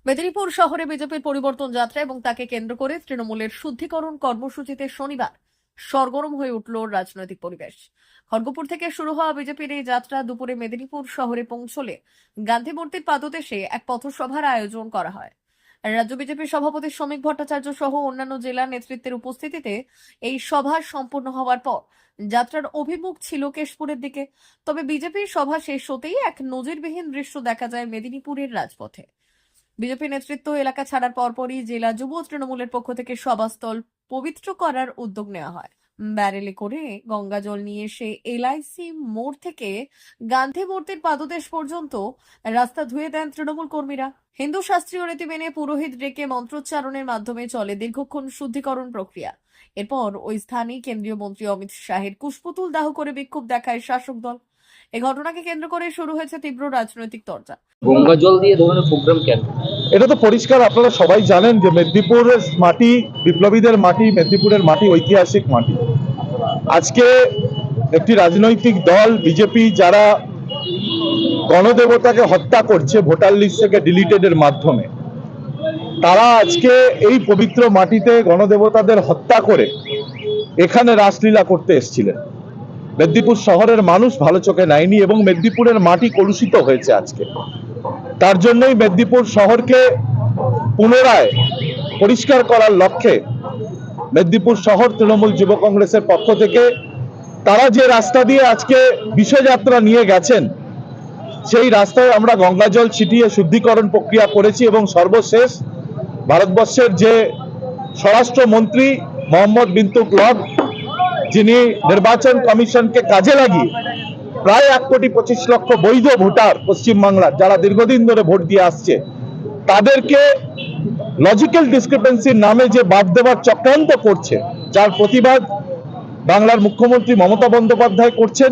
মেদিনীপুর শহরে বিজেপির পরিবর্তন যাত্রা এবং তাকে কেন্দ্র করে তৃণমূলের শুদ্ধিকরণ কর্মসূচিতে শনিবার সরগরম হয়ে উঠল রাজনৈতিক পরিবেশ। খড়গপুর থেকে শুরু হওয়া বিজেপির এই যাত্রা দুপুরে মেদিনীপুর শহরে পৌঁছলে গান্ধী মূর্তির পাদদেশে এক পথসভার আয়োজন করা হয়। রাজ্য বিজেপির সভাপতি শ্রমিক ভট্টাচার্য সহ অন্যান্য জেলা নেতৃত্বের উপস্থিতিতে এই সভা সম্পন্ন হওয়ার পর যাত্রার অভিমুখ ছিল কেশপুরের দিকে। তবে বিজেপির সভা শেষ হতেই এক নজিরবিহীন দৃশ্য দেখা যায় মেদিনীপুরের রাজপথে। বিজেপি নেতৃত্ব এলাকা ছাড়ার পরপরই জেলা যুব তৃণমূলের পক্ষ থেকে সভাস্থল পবিত্র করার উদ্যোগ নেওয়া হয়। ব্যারেলে করে গঙ্গা জল নিয়ে এসে এলআইসি মোড় থেকে গান্ধী মূর্তির পাদদেশ পর্যন্ত রাস্তা ধুয়ে দেন তৃণমূল কর্মীরা। হিন্দু শাস্ত্রীয় রীতি মেনে পুরোহিত ডেকে মন্ত্রোচ্চারণের মাধ্যমে চলে দীর্ঘক্ষণ শুদ্ধিকরণ প্রক্রিয়া। এরপর ওই স্থানে কেন্দ্রীয় মন্ত্রী অমিত শাহের কুশপুতুল দাহ করে বিক্ষোভ দেখায় শাসক দল। এই ঘটনাকে কেন্দ্র করে শুরু হয়েছে তীব্র রাজনৈতিক চর্চা। গঙ্গা জল দিয়ে ধরনের প্রোগ্রাম কেন? এটা তো পরিষ্কার, আপনারা সবাই জানেন যে মেদিনীপুরের মাটি বিপ্লবীদের মাটি, মেদিনীপুরের মাটি ঐতিহাসিক মাটি। আজকে একটি রাজনৈতিক দল বিজেপি যারা গণদেবতাকে হত্যা করছে ভোটার লিস্ট থেকে ডিলিটেডের মাধ্যমে, তারা আজকে এই পবিত্র মাটিতে গণদেবতাদের হত্যা করে এখানে রাসলীলা করতে এসেছিলেন। মেদিনীপুর শহরের মানুষ ভালো চোখে নেয়নি এবং মেদিনীপুরের মাটি কলুষিত হয়েছে আজকে। তার জন্যই মেদিনীপুর শহরকে পুনরায় পরিষ্কার করার লক্ষ্যে মেদিনীপুর শহর তৃণমূল যুব কংগ্রেসের পক্ষ থেকে তারা যে রাস্তা দিয়ে আজকে বিশ্বযাত্রা নিয়ে গেছেন, সেই রাস্তায় আমরা গঙ্গা জল ছিটিয়ে শুদ্ধিকরণ প্রক্রিয়া করেছি এবং সর্বশেষ ভারতবর্ষের যে স্বরাষ্ট্রমন্ত্রী মোহাম্মদ বিন তুগলক, যিনি নির্বাচন কমিশনকে কাজে লাগিয়ে প্রায় 1,25,00,000 বৈধ ভোটার পশ্চিমবাংলার যারা দীর্ঘদিন ধরে ভোট দিয়ে আসছে, তাদেরকে লজিক্যাল ডিসক্রিপেন্সির নামে যে বাদ দেওয়ার চক্রান্ত করছে, যার প্রতিবাদ বাংলার মুখ্যমন্ত্রী মমতা বন্দ্যোপাধ্যায় করছেন,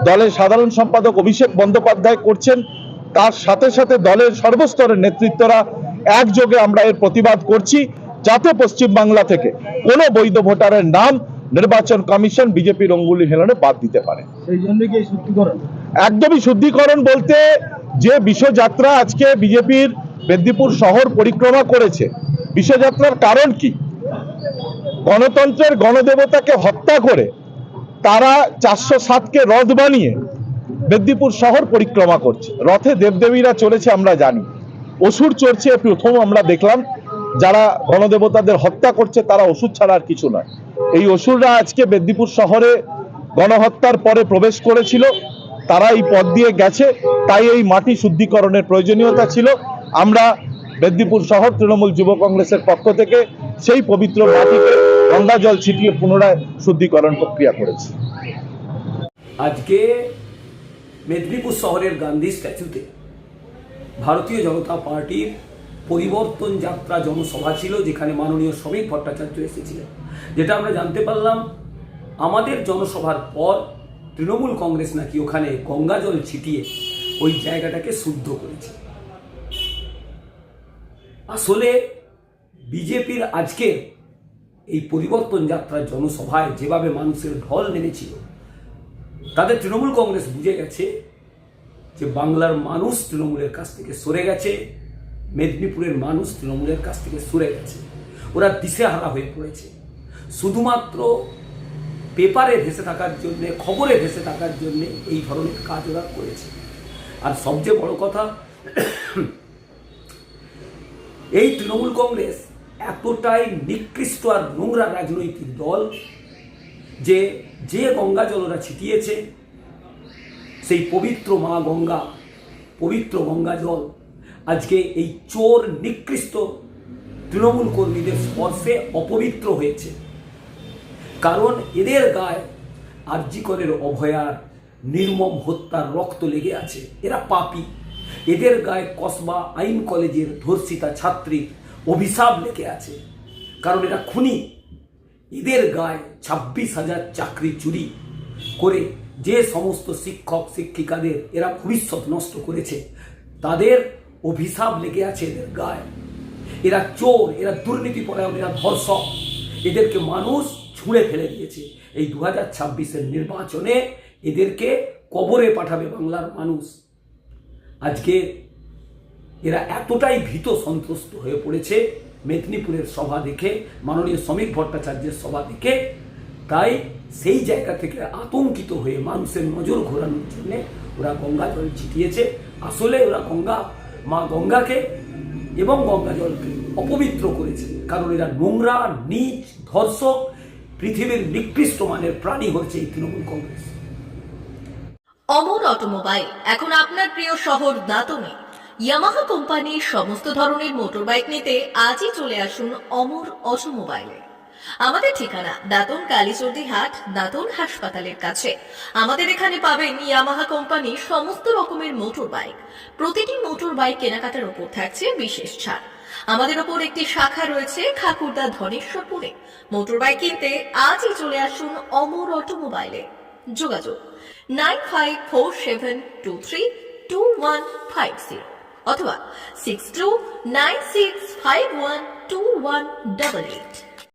দলের সাধারণ সম্পাদক অভিষেক বন্দ্যোপাধ্যায় করছেন, তার সাথে সাথে দলের সর্বস্তরের নেতৃত্বরা একযোগে আমরা এর প্রতিবাদ করছি, যাতে পশ্চিমবাংলা থেকে কোনো বৈধ ভোটারের নাম নির্বাচন কমিশন বিজেপির অঙ্গুলি হেলনে বাদ দিতে পারে। সেই জন্য কি শুদ্ধিকরণ? একদমই শুদ্ধিকরণ বলতে যে বিশ্বযাত্রা আজকে বিজেপির মেদিনীপুর শহর পরিক্রমা করেছে, বিশ্বযাত্রার কারণ কি? গণতন্ত্রের গণদেবতাকে হত্যা করে তারা 407কে রথ বানিয়ে মেদিনীপুর শহর পরিক্রমা করছে। রথে দেবদেবীরা চলেছে আমরা জানি, অসুর চড়ছে প্রথম আমরা দেখলাম। যারা গণদেবতাদের হত্যা করছে তারা অসুর ছাড়া আর কিছু নয়। এই অসুররা আজকে মেদিনীপুর শহরে গণহত্যার পরে প্রবেশ করেছিল, তারা এই পথ দিয়ে গেছে, তাই এই মাটি শুদ্ধিকরণের প্রয়োজনীয়তা ছিল। আমরা মেদিনীপুর শহর তৃণমূল যুব কংগ্রেসের পক্ষ থেকে সেই পবিত্র মাটিতে গঙ্গা জল ছিটিয়ে পুনরায় শুদ্ধিকরণ প্রক্রিয়া করেছি। আজকে মেদিনীপুর শহরের গান্ধী স্ট্যাচুতে ভারতীয় জনতা পার্টির পরিবর্তন যাত্রা জনসভা ছিল, যেখানে মাননীয় শ্রমিক ভট্টাচার্য এসেছিলেন। যেটা আমরা জানতে পারলাম, আমাদের জনসভার পর তৃণমূল কংগ্রেস নাকি ওখানে গঙ্গা জল ছিটিয়ে ওই জায়গাটাকে শুদ্ধ করেছে। আসলে বিজেপির আজকে এই পরিবর্তন যাত্রার জনসভায় যেভাবে মানুষের ঢল নেমেছিল, তাদের তৃণমূল কংগ্রেস বুঝে গেছে যে বাংলার মানুষ তৃণমূলের কাছ থেকে সরে গেছে, মেদিনীপুরের মানুষ তৃণমূলের কাছ থেকে সরে গেছে। ওরা দিশেহারা হয়ে পড়েছে। শুধুমাত্র পেপারে ভেসে থাকার জন্যে, খবরে ভেসে থাকার জন্যে এই ধরনের কাজ ওরা করেছে। আর সবচেয়ে বড় কথা, এই তৃণমূল কংগ্রেস এতটাই নিকৃষ্ট আর নোংরা রাজনৈতিক দল যে যে গঙ্গা জল ওরা ছিটিয়েছে, সেই পবিত্র মা গঙ্গা, পবিত্র গঙ্গা জল আজকে এই চোর নিকৃষ্ট তৃণমূল কর্মীদের স্পর্শে অপবিত্র হয়েছে। কারণ এদের গায়ে আরজি করের অভয়ার নির্মম হত্যার রক্ত লেগে আছে। এরা পাপী। এদের গায়ে কসবা আইন কলেজের ধর্ষিতা ছাত্রীর অভিশাপ লেগে আছে, কারণ এরা খুনি। এদের গায়ে 26,000 চাকরি চুরি করে যে সমস্ত শিক্ষক শিক্ষিকাদের এরা ভবিষ্যৎ নষ্ট করেছে, তাদের অভিশাপ লেগে আছে এদের গায়ে। এরা চোর, এরা দুর্নীতিপরায়ণ, এরা ধর্ষক। এদেরকে মানুষ ছুঁড়ে ফেলে দিয়েছে। এই 2026-এর নির্বাচনে এদেরকে কবরে পাঠাবে বাংলার মানুষ। আজকে এরা এতটাই ভীত সন্ত্রস্ত হয়ে পড়েছে মেদিনীপুরের সভা দেখে, মাননীয় শ্রমিক ভট্টাচার্যের সভা দেখে, তাই সেই জায়গা থেকে আতঙ্কিত হয়ে মানুষের নজর ঘোরানোর জন্য ওরা গঙ্গা জল ছিটিয়েছে। আসলে ওরা মা গঙ্গাকে এবং গঙ্গা জলকে অপবিত্র করেছে, কারণ এরা নোংরা, নীচ, ধর্ষক, পৃথিবীর নিকৃষ্ট মানের প্রাণী হচ্ছে এই তৃণমূল কংগ্রেস। অমর অটোমোবাইল এখন আপনার প্রিয় শহর দাঁতনে। ইয়ামাহা কোম্পানির সমস্ত ধরনের মোটরবাইক নিতে আজই চলে আসুন অমর অটোমোবাইলে। আমাদের ঠিকানা দাঁতন কালীচর্দি হাট, দাঁতন হাসপাতালের কাছে। আমাদের এখানে পাবেন ইয়ামাহা কোম্পানির সমস্ত রকমের মোটর বাইক। প্রতিটি মোটর বাইক কেনাকাটার উপর থাকছে বিশেষ ছাড়। আমাদের ওপর একটি শাখা রয়েছে খাকুরদা ধনেশ্বরপুরে। মোটর বাইক কিনতে আজই চলে আসুন অমর অটোমোবাইলে। যোগাযোগ 9547232150 অথবা 6296512188।